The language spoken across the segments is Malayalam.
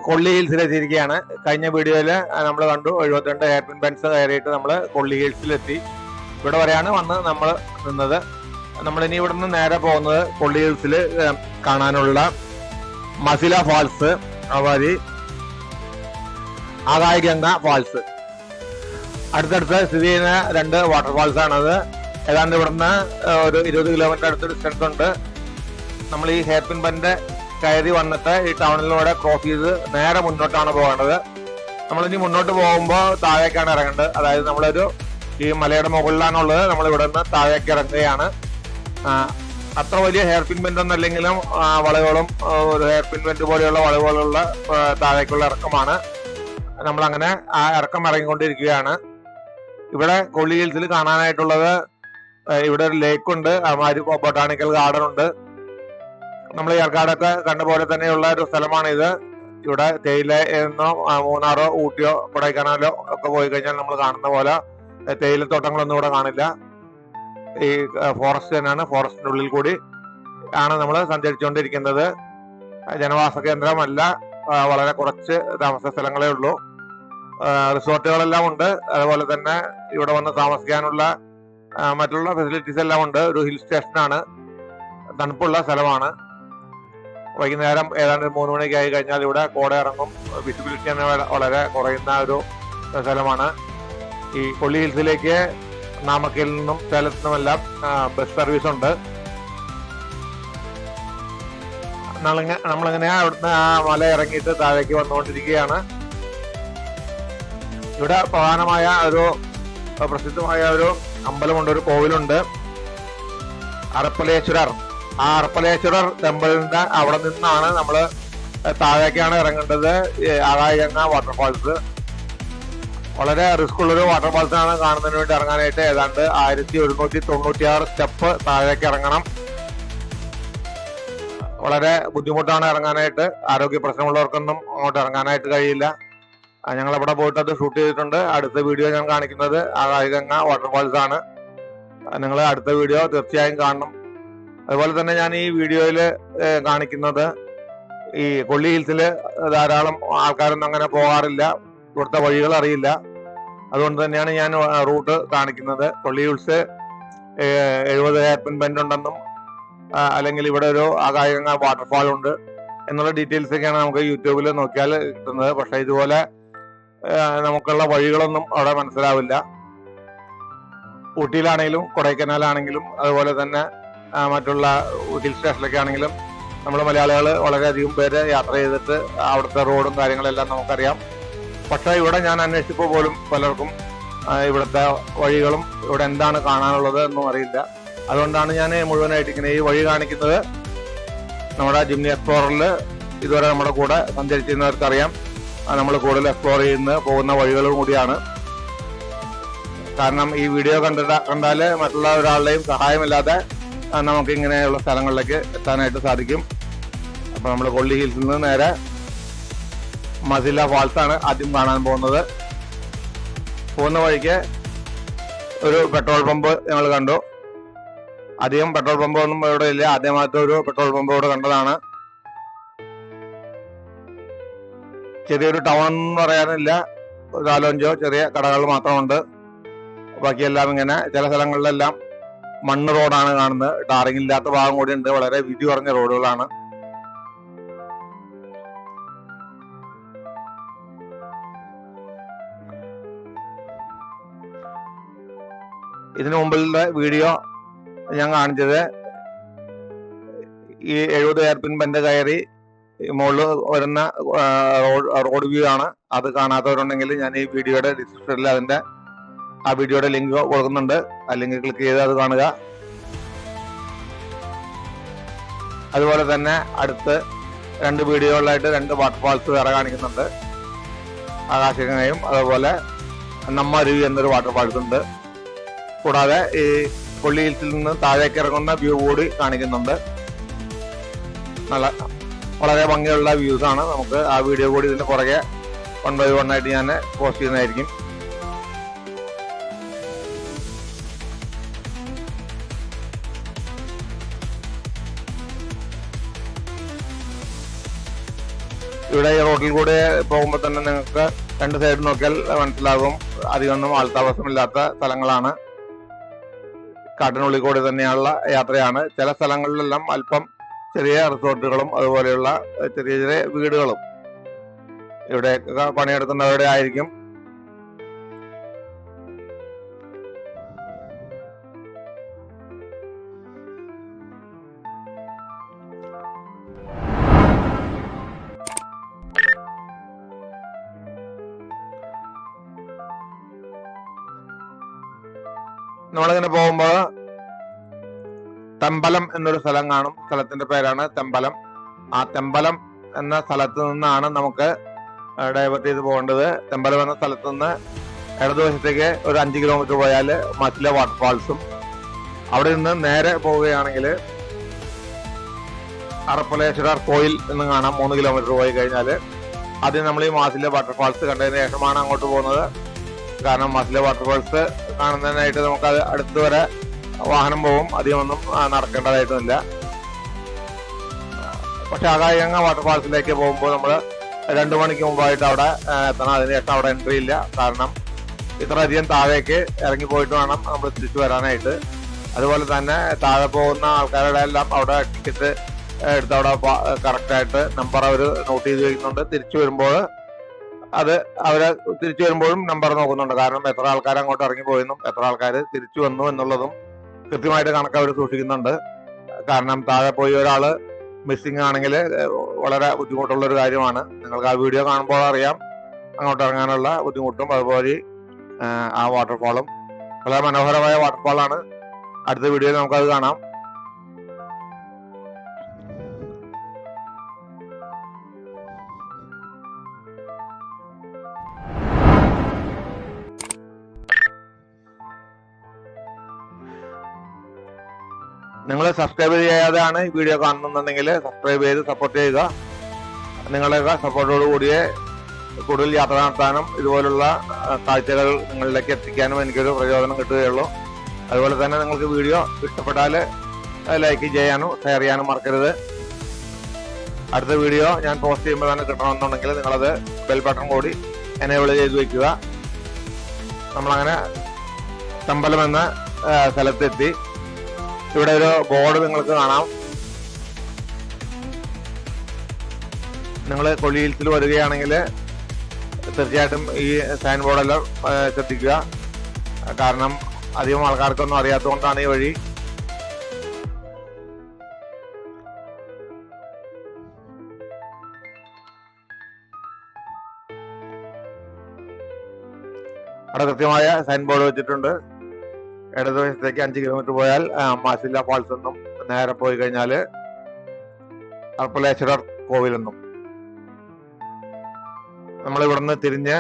കൊള്ളി ഹിൽസിലെത്തിയിരിക്കുകയാണ്. കഴിഞ്ഞ വീഡിയോയിൽ നമ്മൾ കണ്ടു 72 ഹെയർപിൻ ബെൻസ് കയറിയിട്ട് നമ്മൾ കൊള്ളി ഹിൽസിലെത്തി. ഇവിടെ വരെയാണ് വന്ന് നമ്മൾ നിന്നത്. നമ്മളിനി ഇവിടെ നിന്ന് നേരെ പോകുന്നത് കൊള്ളി ഹിൽസിൽ കാണാനുള്ള മസില ഫാൾസ്, അതുമാതിരി ആഗായ ഗംഗ ഫാൾസ്, അടുത്തടുത്ത് സ്ഥിതി ചെയ്യുന്ന 2 വാട്ടർഫാൾസ് ആണത്. ഏതാണ്ട് ഇവിടുന്ന് ഒരു 20 കിലോമീറ്റർ അടുത്ത് ഡിസ്റ്റൻസ് ഉണ്ട്. നമ്മൾ ഈ ഹെയർപിൻ ബെൻഡ് കയറി വന്നിട്ട് ഈ ടൗണിലൂടെ ക്രോസ് ചെയ്ത് നേരെ മുന്നോട്ടാണ് പോകേണ്ടത്. നമ്മളിനി മുന്നോട്ട് പോകുമ്പോൾ താഴേക്കാണ് ഇറങ്ങേണ്ടത്. അതായത് നമ്മളൊരു ഈ മലയുടെ മുകളിലാണുള്ളത്. നമ്മൾ ഇവിടെ നിന്ന് താഴേക്ക് ഇറങ്ങുകയാണ്. അത്ര വലിയ ഹെയർപിൻ ബെൻഡ് ഒന്നും അല്ലെങ്കിലും വളവുകളും ഒരു ഹെയർപിൻ ബെൻഡ് പോലെയുള്ള വളവുകളുള്ള താഴേക്കുള്ള ഇറക്കമാണ്. നമ്മളങ്ങനെ ആ ഇറക്കം ഇറങ്ങിക്കൊണ്ടിരിക്കുകയാണ്. ഇവിടെ കൊള്ളി ഹിൽസിൽ കാണാനായിട്ടുള്ളത് ഇവിടെ ഒരു ലേക്ക് ഉണ്ട്, അതുമാതിരി ബൊട്ടാണിക്കൽ ഗാർഡൻ ഉണ്ട്. നമ്മൾ ഏർക്കാടൊക്കെ കണ്ട പോലെ തന്നെയുള്ള ഒരു സ്ഥലമാണ് ഇത്. ഇവിടെ തേയിലയെന്നോ മൂന്നാറോ ഊട്ടിയോ കൊടൈക്കനാലോ ഒക്കെ പോയി കഴിഞ്ഞാൽ നമ്മൾ കാണുന്ന പോലെ തേയിലത്തോട്ടങ്ങളൊന്നും ഇവിടെ കാണില്ല. ഈ ഫോറസ്റ്റ് തന്നെയാണ്. ഫോറസ്റ്റിന്റെ ഉള്ളിൽ കൂടി ആണ് നമ്മൾ സഞ്ചരിച്ചുകൊണ്ടിരിക്കുന്നത്. ജനവാസ കേന്ദ്രമല്ല, വളരെ കുറച്ച് താമസ സ്ഥലങ്ങളേ ഉള്ളൂ. റിസോർട്ടുകളെല്ലാം ഉണ്ട്. അതുപോലെ തന്നെ ഇവിടെ വന്ന് താമസിക്കാനുള്ള മറ്റുള്ള ഫെസിലിറ്റീസ് എല്ലാം ഉണ്ട്. ഒരു ഹിൽ സ്റ്റേഷനാണ്, തണുപ്പുള്ള സ്ഥലമാണ്. വൈകുന്നേരം ഏതാണ്ട് 3 മണിക്ക് ആയി കഴിഞ്ഞാൽ ഇവിടെ കോട ഇറങ്ങും. വിസിബിലിറ്റി തന്നെ വളരെ കുറയുന്ന ഒരു സ്ഥലമാണ്. ഈ കൊള്ളി ഹിൽസിലേക്ക് നാമക്കയിൽ നിന്നും സേലത്തു നിന്നുമെല്ലാം ബസ് സർവീസ് ഉണ്ട്. നമ്മളിങ്ങനെ അവിടുന്ന് ആ മല ഇറങ്ങിയിട്ട് താഴേക്ക് വന്നുകൊണ്ടിരിക്കുകയാണ്. ഇവിടെ പ്രധാനമായ ഒരു പ്രസിദ്ധമായ ഒരു അമ്പലമുണ്ട്, ഒരു കോവിലുണ്ട്, അറപ്പലേശ്വരർ. ആ അറപ്പലേശ്വരർ ടെമ്പിളിന്റെ അവിടെ നിന്നാണ് നമ്മൾ താഴേക്കാണ് ഇറങ്ങേണ്ടത്. ആഗായ ഗംഗ വാട്ടർഫാൾസ് വളരെ റിസ്ക് ഉള്ളൊരു വാട്ടർഫാൾസ് ആണ്. കാണുന്നതിന് വേണ്ടി ഇറങ്ങാനായിട്ട് ഏതാണ്ട് 1196 സ്റ്റെപ്പ് താഴേക്ക് ഇറങ്ങണം. വളരെ ബുദ്ധിമുട്ടാണ് ഇറങ്ങാനായിട്ട്. ആരോഗ്യ പ്രശ്നമുള്ളവർക്കൊന്നും അങ്ങോട്ട് ഇറങ്ങാനായിട്ട് കഴിയില്ല. ഞങ്ങളവിടെ പോയിട്ട് അത് ഷൂട്ട് ചെയ്തിട്ടുണ്ട്. അടുത്ത വീഡിയോ ഞാൻ കാണിക്കുന്നത് ആഗായ ഗംഗ വാട്ടർഫാൾസ് ആണ്. നിങ്ങൾ അടുത്ത വീഡിയോ തീർച്ചയായും കാണണം. അതുപോലെ തന്നെ ഞാൻ ഈ വീഡിയോയിൽ കാണിക്കുന്നത് ഈ കൊള്ളി ഹിൽസിൽ ധാരാളം ആൾക്കാരൊന്നും അങ്ങനെ പോകാറില്ല. ഇവിടുത്തെ വഴികൾ അറിയില്ല. അതുകൊണ്ട് തന്നെയാണ് ഞാൻ റൂട്ട് കാണിക്കുന്നത്. കൊള്ളി ഹിൽസ് 70 ഹെയർപിൻ ബെൻഡ് ഉണ്ടെന്നും അല്ലെങ്കിൽ ഇവിടെ ഒരു ആഗായ ഗംഗ വാട്ടർഫാൾ ഉണ്ട് എന്നുള്ള ഡീറ്റെയിൽസ് ഒക്കെയാണ് നമുക്ക് യൂട്യൂബിൽ നോക്കിയാൽ കിട്ടുന്നത്. പക്ഷെ ഇതുപോലെ നമുക്കുള്ള വഴികളൊന്നും അവിടെ മനസ്സിലാവില്ല. ഊട്ടിയിലാണെങ്കിലും കൊടൈക്കനാലാണെങ്കിലും അതുപോലെ തന്നെ മറ്റുള്ള ഹിൽ സ്റ്റേഷനിലൊക്കെ ആണെങ്കിലും നമ്മൾ മലയാളികൾ വളരെയധികം പേര് യാത്ര ചെയ്തിട്ട് അവിടുത്തെ റോഡും കാര്യങ്ങളെല്ലാം നമുക്കറിയാം. പക്ഷെ ഇവിടെ ഞാൻ അന്വേഷിച്ചപ്പോൾ പോലും പലർക്കും ഇവിടുത്തെ വഴികളും ഇവിടെ എന്താണ് കാണാനുള്ളത് എന്നും അറിയില്ല. അതുകൊണ്ടാണ് ഞാൻ മുഴുവനായിട്ട് ഇങ്ങനെ ഈ വഴി കാണിക്കുന്നത്. നമ്മുടെ ജിംനി എക്സ്പ്ലോററിൽ ഇതുവരെ നമ്മുടെ കൂടെ സഞ്ചരിച്ചിരുന്നവർക്കറിയാം, നമ്മൾ കൂടുതൽ എക്സ്പ്ലോർ പോകുന്ന വഴികളും കൂടിയാണ്. കാരണം ഈ വീഡിയോ കണ്ടാൽ മറ്റുള്ള ഒരാളുടെയും സഹായമില്ലാതെ നമുക്ക് ഇങ്ങനെയുള്ള സ്ഥലങ്ങളിലേക്ക് എത്താനായിട്ട് സാധിക്കും. അപ്പൊ നമ്മൾ കൊള്ളി ഹിൽസിൽ നിന്ന് നേരെ മസില ഫാൾസ് ആണ് ആദ്യം കാണാൻ പോകുന്നത്. പോകുന്ന വഴിക്ക് ഒരു പെട്രോൾ പമ്പ് ഞങ്ങൾ കണ്ടു. അധികം പെട്രോൾ പമ്പ് ഒന്നും ഇവിടെ ഇല്ല. ആദ്യമായിട്ട് ഒരു പെട്രോൾ പമ്പ് ഇവിടെ കണ്ടതാണ്. ചെറിയൊരു ടൗൺ എന്ന് പറയാനില്ല, 4-5 ചെറിയ കടകൾ മാത്രമുണ്ട്. ബാക്കിയെല്ലാം ഇങ്ങനെ ചില സ്ഥലങ്ങളിലെല്ലാം മണ്ണ് റോഡാണ് കാണുന്നത്. ടാറിങ് ഇല്ലാത്ത ഭാഗം കൂടി ഉണ്ട്. വളരെ വീതി കുറഞ്ഞ റോഡുകളാണ്. ഇതിനു മുമ്പിലുള്ള വീഡിയോ ഞാൻ കാണിച്ചത് ഈ 70 ഹെയർപിൻ ബെൻഡ് കയറി മുകളിൽ വരുന്ന റോഡ് വ്യൂ ആണ്. അത് കാണാത്തവരുണ്ടെങ്കിൽ ഞാൻ ഈ വീഡിയോയുടെ ഡിസ്ക്രിപ്ഷനിൽ ആ വീഡിയോയുടെ ലിങ്ക് കൊടുക്കുന്നുണ്ട്. ആ ലിങ്ക് ക്ലിക്ക് ചെയ്ത് അത് കാണുക. അതുപോലെ തന്നെ അടുത്ത് 2 വീഡിയോകളിലായിട്ട് 2 വാട്ടർഫാൾസ് വേറെ കാണിക്കുന്നുണ്ട്. ആകാശഗംഗയും അതുപോലെ നമ്മരുവി എന്നൊരു വാട്ടർഫാൾസ് ഉണ്ട്. കൂടാതെ ഈ കൊള്ളി ഹിൽസിൽ നിന്ന് താഴേക്ക് ഇറങ്ങുന്ന വ്യൂ കൂടി കാണിക്കുന്നുണ്ട്. വളരെ ഭംഗിയുള്ള വ്യൂസ് ആണ്. നമുക്ക് ആ വീഡിയോ കൂടി ഇതിന്റെ പുറകെ 1 by 1 ആയിട്ട് ഞാൻ പോസ്റ്റ് ചെയ്യുന്നതായിരിക്കും. ഇവിടെ ഈ റോഡിൽ കൂടെ പോകുമ്പോൾ തന്നെ നിങ്ങൾക്ക് രണ്ട് സൈഡ് നോക്കിയാൽ മനസ്സിലാകും, അധികമൊന്നും ആൾത്താമസമില്ലാത്ത സ്ഥലങ്ങളാണ്. കാട്ടിനുള്ളിൽ കൂടെ തന്നെയുള്ള യാത്രയാണ്. ചില സ്ഥലങ്ങളിലെല്ലാം അല്പം ചെറിയ റിസോർട്ടുകളും അതുപോലെയുള്ള ചെറിയ ചെറിയ വീടുകളും ഇവിടെയൊക്കെ പണിയെടുക്കുന്നവരുടെ ആയിരിക്കും. നമ്മളിങ്ങനെ പോകുമ്പോൾ തെമ്പലം എന്നൊരു സ്ഥലം കാണും. സ്ഥലത്തിന്റെ പേരാണ് തെമ്പലം. ആ തെമ്പലം എന്ന സ്ഥലത്ത് നിന്നാണ് നമുക്ക് ഡൈവേർട്ട് ചെയ്ത് പോകേണ്ടത്. തെമ്പലം എന്ന സ്ഥലത്ത് നിന്ന് ഇടതുവശത്തേക്ക് ഒരു 5 കിലോമീറ്റർ പോയാൽ മസില വാട്ടർഫാൾസും, അവിടെ നിന്ന് നേരെ പോവുകയാണെങ്കിൽ അറപ്പലേശ്വരർ കോയിൽ എന്ന് കാണാം. 3 കിലോമീറ്റർ പോയി കഴിഞ്ഞാൽ ആദ്യം നമ്മൾ ഈ മാസില വാട്ടർഫാൾസ് കണ്ടതിന് ശേഷമാണ് അങ്ങോട്ട് പോകുന്നത്. കാരണം മാസില വാട്ടർഫാൾസ് കാണുന്നതിനായിട്ട് നമുക്ക് അത് അടുത്ത് വരെ വാഹനം പോകും, അധികമൊന്നും നടക്കേണ്ടതായിട്ടുമില്ല. പക്ഷെ ആകായ ഗംഗ വാട്ടർഫാൾസിലേക്ക് പോകുമ്പോൾ നമ്മൾ 2 മണിക്ക് മുമ്പായിട്ട് അവിടെ എത്തണം. അതിനുശേഷം അവിടെ എൻട്രി ഇല്ല. കാരണം ഇത്രയധികം താഴേക്ക് ഇറങ്ങി പോയിട്ട് വേണം നമ്മൾ തിരിച്ചു വരാനായിട്ട്. അതുപോലെ തന്നെ താഴെ പോകുന്ന ആൾക്കാരുടെ എല്ലാം അവിടെ ടിക്കറ്റ് എടുത്ത് അവിടെ കറക്റ്റായിട്ട് നമ്പർ അവർ നോട്ട് ചെയ്ത് വയ്ക്കുന്നുണ്ട്. തിരിച്ചു വരുമ്പോൾ അവര് തിരിച്ചു വരുമ്പോഴും നമ്പർ നോക്കുന്നുണ്ട്. കാരണം എത്ര ആൾക്കാർ അങ്ങോട്ട് ഇറങ്ങിപ്പോയെന്നും എത്ര ആൾക്കാർ തിരിച്ചു വന്നു എന്നുള്ളതും കൃത്യമായിട്ട് കണക്ക് അവർ സൂക്ഷിക്കുന്നുണ്ട്. കാരണം താഴെ പോയി ഒരാള് മിസ്സിംഗ് ആണെങ്കിൽ വളരെ ബുദ്ധിമുട്ടുള്ള ഒരു കാര്യമാണ്. നിങ്ങൾക്ക് ആ വീഡിയോ കാണുമ്പോൾ അറിയാം അങ്ങോട്ട് ഇറങ്ങാനുള്ള ബുദ്ധിമുട്ടും. അതുപോലെ ആ വാട്ടർഫാളും വളരെ മനോഹരമായ വാട്ടർഫാളാണ്. അടുത്ത വീഡിയോയിൽ നമുക്കത് കാണാം. നിങ്ങൾ സബ്സ്ക്രൈബ് ചെയ്യാതെയാണ് ഈ വീഡിയോ കാണുന്നുണ്ടെങ്കിൽ സബ്സ്ക്രൈബ് ചെയ്ത് സപ്പോർട്ട് ചെയ്യുക. നിങ്ങളുടെയൊക്കെ സപ്പോർട്ടോട് കൂടിയേ കൂടുതൽ യാത്ര നടത്താനും ഇതുപോലുള്ള കാഴ്ചകൾ നിങ്ങളിലേക്ക് എത്തിക്കാനും എനിക്കൊരു പ്രചോദനം കിട്ടുകയുള്ളൂ. അതുപോലെ തന്നെ നിങ്ങൾക്ക് വീഡിയോ ഇഷ്ടപ്പെട്ടാൽ ലൈക്ക് ചെയ്യാനും ഷെയർ ചെയ്യാനും മറക്കരുത്. അടുത്ത വീഡിയോ ഞാൻ പോസ്റ്റ് ചെയ്യുമ്പോൾ തന്നെ കിട്ടണമെന്നുണ്ടെങ്കിൽ നിങ്ങളത് ബെൽ ബട്ടൺ കൂടി എനേബിൾ ചെയ്ത് വയ്ക്കുക. നമ്മളങ്ങനെ തമ്പലം എന്ന സ്ഥലത്തെത്തി. ഇവിടെ ഒരു ബോർഡ് നിങ്ങൾക്ക് കാണാം. നിങ്ങൾ കൊല്ലി ഹിൽസിൽ വരികയാണെങ്കിൽ തീർച്ചയായിട്ടും ഈ സൈൻ ബോർഡെല്ലാം ശ്രദ്ധിക്കുക. കാരണം അധികം ആൾക്കാർക്കൊന്നും അറിയാത്തതുകൊണ്ടാണ് ഈ വഴി. അവിടെ കൃത്യമായ സൈൻ ബോർഡ് വെച്ചിട്ടുണ്ട്. ഇടതുവശത്തേക്ക് 5 കിലോമീറ്റർ പോയാൽ മാസില ഫാൾസ് എന്നും, നേരെ പോയി കഴിഞ്ഞാൽ അറപ്പലേശ്വരർ കോവിലെന്നും. നമ്മൾ ഇവിടുന്ന് തിരിഞ്ഞ്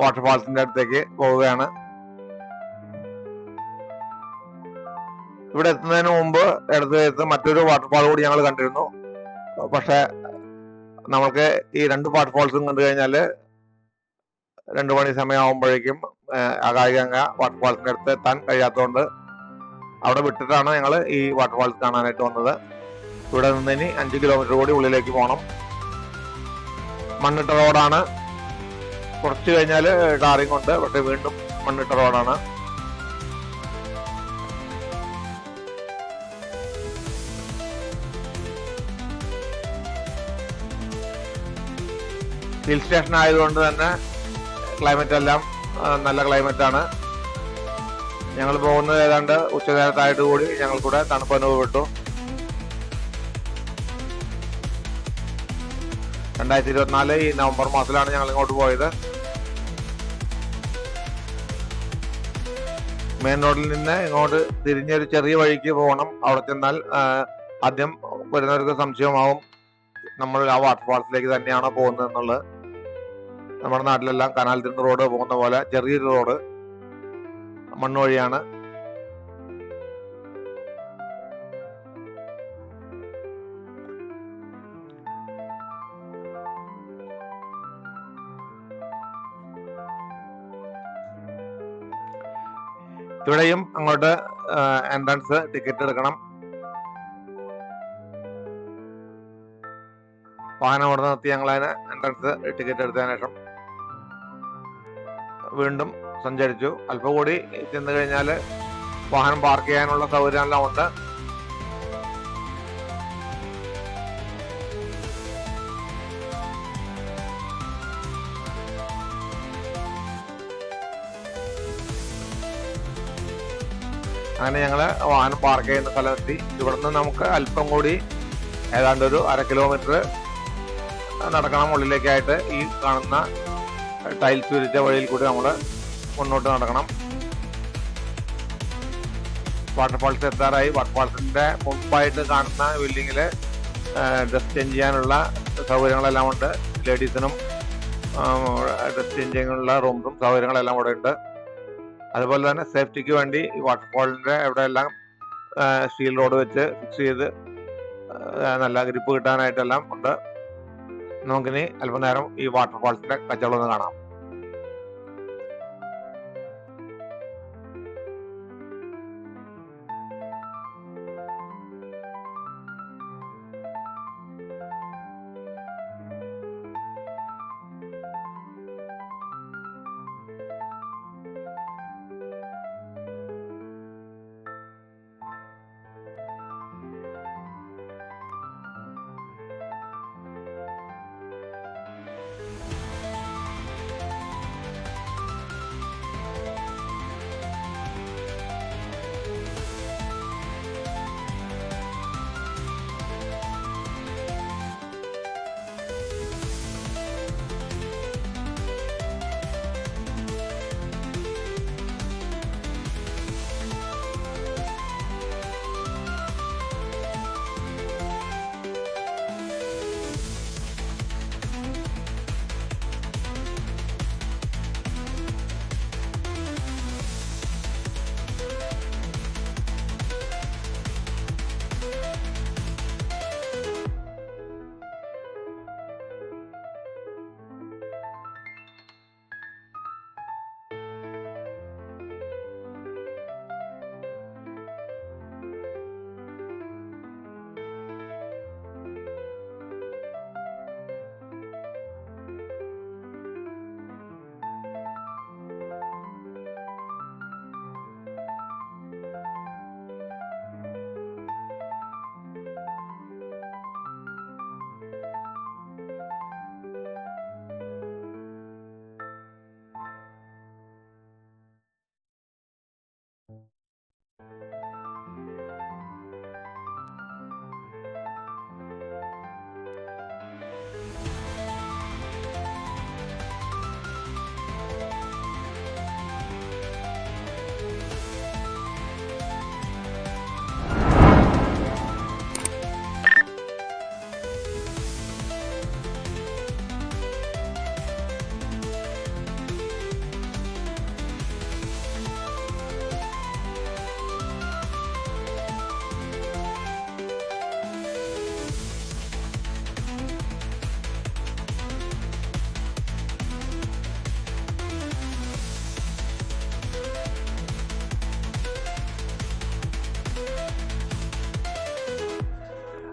വാട്ടർഫാൾസിന്റെ അടുത്തേക്ക് പോവുകയാണ്. ഇവിടെ എത്തുന്നതിന് മുമ്പ് ഇടതുവശത്ത് മറ്റൊരു വാട്ടർഫാൾ കൂടി ഞങ്ങൾ കണ്ടിരുന്നു. പക്ഷെ നമുക്ക് ഈ 2 വാട്ടർഫാൾസും കണ്ടു കഴിഞ്ഞാൽ 2 മണി സമയമാകുമ്പോഴേക്കും ആകായ ഗംഗ വാട്ടർഫാൾസിന്റെ അടുത്ത് എത്താൻ കഴിയാത്തതുകൊണ്ട് അവിടെ വിട്ടിട്ടാണ് ഞങ്ങൾ ഈ വാട്ടർഫാൾസ് കാണാനായിട്ട് വന്നത്. ഇവിടെ നിന്ന് ഇനി 5 കിലോമീറ്റർ കൂടി ഉള്ളിലേക്ക് പോകണം. മണ്ണിട്ട റോഡാണ്. കുറച്ച് കഴിഞ്ഞാൽ ടാറിങ് ഉണ്ട്, പക്ഷെ വീണ്ടും മണ്ണിട്ട റോഡാണ്. ഹിൽ സ്റ്റേഷൻ ആയതുകൊണ്ട് തന്നെ ക്ലൈമറ്റ് എല്ലാം നല്ല ക്ലൈമറ്റ് ആണ്. ഞങ്ങൾ പോകുന്നത് ഏതാണ്ട് ഉച്ചനേരത്തായിട്ട് കൂടി ഞങ്ങൾക്കൂടെ തണുപ്പ് അനുഭവപ്പെട്ടു. 2024 ഈ നവംബർ മാസത്തിലാണ് ഞങ്ങൾ ഇങ്ങോട്ട് പോയത്. മെയിൻ റോഡിൽ നിന്ന് ഇങ്ങോട്ട് തിരിഞ്ഞൊരു ചെറിയ വഴിക്ക് പോകണം. അവിടെ ചെന്നാൽ ആദ്യം വരുന്നവർക്ക് സംശയമാവും നമ്മൾ ആ വാട്ടർഫാൾസിലേക്ക് തന്നെയാണോ പോകുന്നത് എന്നുള്ളത്. നമ്മുടെ നാട്ടിലെല്ലാം കനാൽ തിരുന്ന റോഡ് പോകുന്ന പോലെ ചെറിയൊരു റോഡ് മണ്ണ് വഴിയാണ്. ഇവിടെയും അങ്ങോട്ട് എൻട്രൻസ് ടിക്കറ്റ് എടുക്കണം. വാഹനം അവിടെ നിർത്തി ഞങ്ങളതിന് എൻട്രൻസ് ടിക്കറ്റ് എടുത്തതിന് ശേഷം വീണ്ടും സഞ്ചരിച്ചു. അല്പം കൂടി ചെന്ന് കഴിഞ്ഞാൽ വാഹനം പാർക്ക് ചെയ്യാനുള്ള സൗകര്യമെല്ലാം ഉണ്ട്. അങ്ങനെ ഞങ്ങൾ വാഹനം പാർക്ക് ചെയ്യുന്ന സ്ഥലമെത്തി. ഇവിടുന്ന് നമുക്ക് അല്പം കൂടി ഏതാണ്ട് ഒരു 1/2 കിലോമീറ്റർ നടക്കണം ഉള്ളിലേക്കായിട്ട്. ഈ കാണുന്ന ടൈൽസ് വിരിച്ച വഴിയിൽ കൂടി നമ്മൾ മുന്നോട്ട് നടക്കണം. വാട്ടർഫാൾസ് എത്താറായി. വാട്ടർഫാൾസിന്റെ മുമ്പായിട്ട് കാണുന്ന ബിൽഡിങ്ങിൽ ഡ്രസ് ചേഞ്ച് ചെയ്യാനുള്ള സൗകര്യങ്ങളെല്ലാം ഉണ്ട്. ലേഡീസിനും ഡ്രസ് ചേഞ്ച് ചെയ്യാനുള്ള റൂംസും സൗകര്യങ്ങളെല്ലാം ഇവിടെ ഉണ്ട്. അതുപോലെ തന്നെ സേഫ്റ്റിക്ക് വേണ്ടി ഈ വാട്ടർഫാളിന്റെ എവിടെയെല്ലാം സ്റ്റീൽ റോഡ് വെച്ച് ഫിക്സ് ചെയ്ത് നല്ല ഗ്രിപ്പ് കിട്ടാനായിട്ടെല്ലാം ഉണ്ട്. നമുക്കിനി അല്പനേരം ഈ വാട്ടർഫാൾസിന്റെ കച്ചവടം ഒന്ന് കാണാം.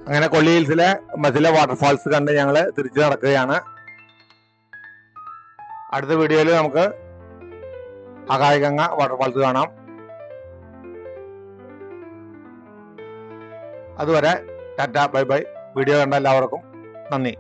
അങ്ങനെ കൊല്ലി ഹിൽസിലെ മസില വാട്ടർഫാൾസ് കണ്ട് ഞങ്ങൾ തിരിച്ചു നടക്കുകയാണ്. അടുത്ത വീഡിയോയിൽ നമുക്ക് അകായഗംഗ വാട്ടർഫാൾസ് കാണാം. അതുവരെ ടാറ്റ ബൈ ബൈ. വീഡിയോ കണ്ട എല്ലാവർക്കും നന്ദി.